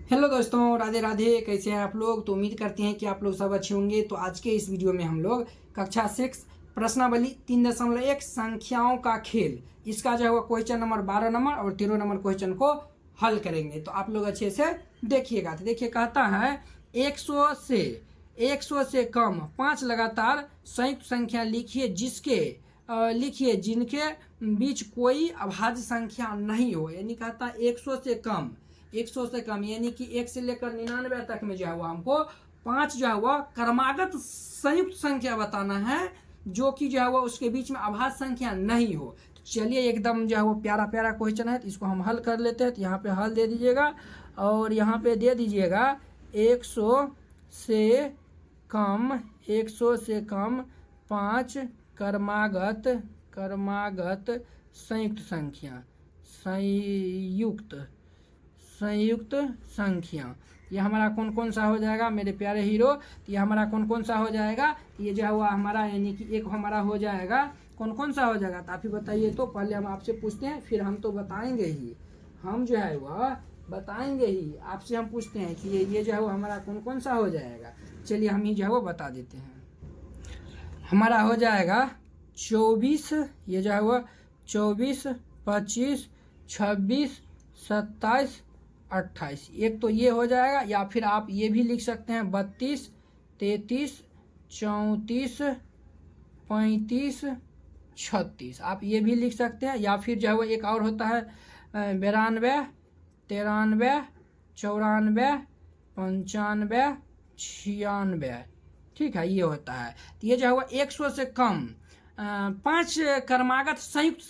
Hello दोस्तों, राधे राधे। कैसे हैं आप लोग? तो उम्मीद करते हैं कि आप लोग सब अच्छे होंगे। तो आज के इस वीडियो में हम लोग कक्षा 6 प्रश्नावली 3.1 संख्याओं का खेल, इसका जो है वो क्वेश्चन नंबर 12 नंबर और 13 नंबर क्वेश्चन को हल करेंगे। तो आप लोग अच्छे से देखिएगा। तो देखिए, कहता है 100 से कम 5 लगातार संयुक्त संख्या लिखिए जिनके बीच कोई अभाज्य संख्या नहीं हो। यानी कहता है 100 से कम यानी कि 1 से लेकर 99 तक में जो है वो हमको 5 जो है वह क्रमागत संयुक्त संख्या बताना है, जो कि जो है वो उसके बीच में अभाज्य संख्या नहीं हो। तो चलिए, एकदम जो है वो प्यारा प्यारा क्वेश्चन है, तो इसको हम हल कर लेते हैं। तो यहाँ पे हल दे दीजिएगा और यहाँ पे दे दीजिएगा 100 से कम 5 क्रमागत संयुक्त संख्या। ये हमारा कौन कौन सा हो जाएगा मेरे प्यारे हीरो? तो ये हमारा कौन कौन सा हो जाएगा? ये जो है वो हमारा यानी कि एक हमारा हो जाएगा। कौन कौन सा हो जाएगा तो आप ही बताइए। तो पहले हम आपसे पूछते हैं, फिर हम तो बताएंगे ही, हम जो है वह बताएंगे ही। आपसे हम पूछते हैं कि ये जो है वो हमारा कौन कौन सा हो जाएगा। चलिए, हम ही जो है वो बता देते हैं। हमारा हो जाएगा 24, ये जो है वो 24, 25, 26, 27, 28। एक तो ये हो जाएगा, या फिर आप ये भी लिख सकते हैं 32, 33, 34, 35, 36। आप ये भी लिख सकते हैं। या फिर जो है वो एक और होता है 92, 93, 94, 95, 96। ठीक है, ये होता है। तो ये जो है वो 100 से कम 5 क्रमागत संयुक्त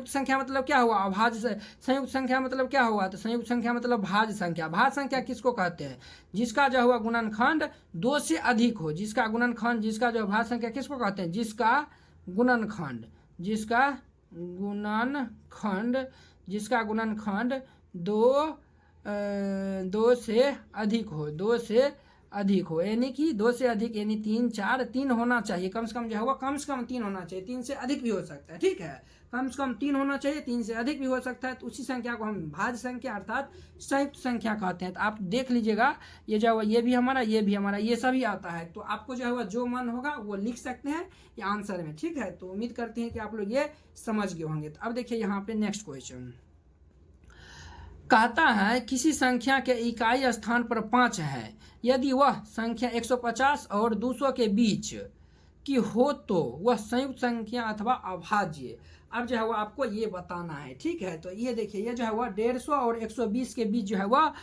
संख्या मतलब क्या हुआ? अभाज्य संयुक्त संख्या मतलब क्या हुआ? तो संयुक्त संख्या मतलब भाज्य संख्या। भाज्य संख्या किसको कहते हैं? जिसका जो हुआ गुणनखंड 2 से अधिक हो। जिसका जो भाज्य संख्या किसको कहते हैं? जिसका गुणनखंड 2 से अधिक हो यानी कि 2 से अधिक यानी 3 होना चाहिए। कम से कम जो है वो कम से कम 3 होना चाहिए। 3 से अधिक भी हो सकता है, ठीक है। कम से कम 3 होना चाहिए, 3 से अधिक भी हो सकता है। तो उसी संख्या को हम भाज्य संख्या अर्थात संयुक्त संख्या कहते हैं। तो आप देख लीजिएगा, ये जो है ये भी हमारा ये सभी आता है। तो आपको जो है जो मन होगा वो लिख सकते हैं ये आंसर में, ठीक है। तो उम्मीद करते हैं कि आप लोग ये समझ गए होंगे। तो अब देखिए यहाँ पे नेक्स्ट क्वेश्चन कहता है किसी संख्या के इकाई स्थान पर 5 है, यदि वह संख्या 150 और 200 के बीच की हो तो वह संयुक्त संख्या अथवा अभाज्य। अब जो है वो आपको ये बताना है, ठीक है। तो ये देखिए, ये जो है वह 150 और 120 के बीच जो है वह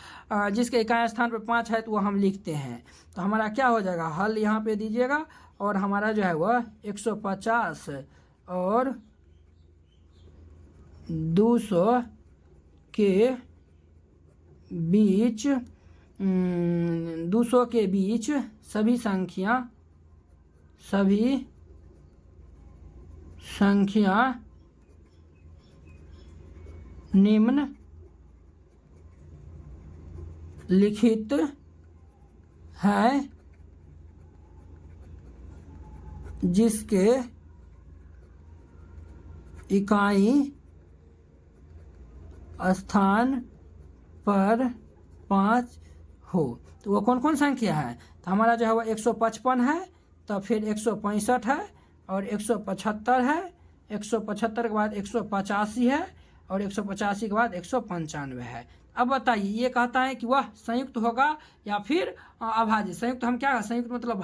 जिसके इकाई स्थान पर 5 है तो वह हम लिखते हैं। तो हमारा क्या हो जाएगा? हल यहाँ पे दीजिएगा और हमारा जो है वह 150 और 200 के बीच 200 के बीच सभी संख्या निम्न लिखित है, जिसके इकाई स्थान पर 5 हो। तो वो कौन कौन संख्या है? तो हमारा जो है वो 155 है, तो फिर 165 है और 175 है। 175 के बाद 185 है और 185 के बाद 195 है। अब बताइए, ये कहता है कि वह संयुक्त होगा या फिर अभाज्य। संयुक्त हम क्या, संयुक्त मतलब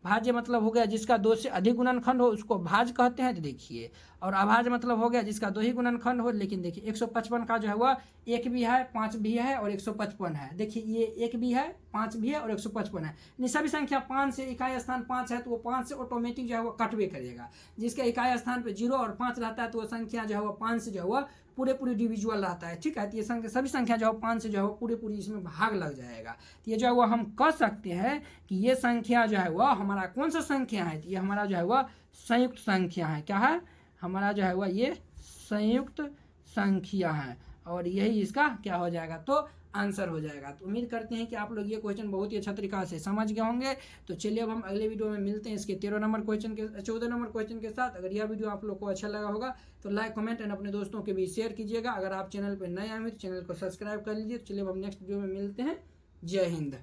भाज्य मतलब हो गया जिसका 2 से अधिक गुणनखंड हो, उसको भाज्य कहते हैं। तो देखिए, और अभाज्य मतलब हो गया जिसका 2 ही गुणनखंड हो। लेकिन देखिए 155 का जो है वह 1 भी है, 5 भी है और 155 है। देखिए, ये 1 भी है, 5 भी है और 155 है। यानी सभी संख्या 5 से इकाई स्थान 5 है तो वो 5 से ऑटोमेटिक जो है वो कटवे करेगा। जिसके इकाई स्थान पे 0 और 5 रहता है तो वो संख्या जो है वो 5 से जो है वो पूरे डिविजुअल रहता है, ठीक है। तो ये सभी संख्या जो है 5 से जो है वो पूरी इसमें भाग लग जाएगा। तो ये जो है वो हम कह सकते हैं कि ये संख्या जो है वह हमारा कौन सा संख्या है? तो ये हमारा जो है वह संयुक्त संख्या है। क्या है? हमारा जो है वह ये संयुक्त संख्या है और यही इसका क्या हो जाएगा? तो आंसर हो जाएगा। तो उम्मीद करते हैं कि आप लोग ये क्वेश्चन बहुत ही अच्छा तरीका से समझ गए होंगे। तो चलिए अब हम अगले वीडियो में मिलते हैं इसके 14 नंबर क्वेश्चन के साथ। अगर यह वीडियो आप लोग को अच्छा लगा होगा तो लाइक कमेंट एंड अपने दोस्तों के बीच शेयर कीजिएगा। अगर आप चैनल पर नए आए हैं तो चैनल को सब्सक्राइब कर लीजिए। तो चलिए अब हम नेक्स्ट वीडियो में मिलते हैं। जय हिंद।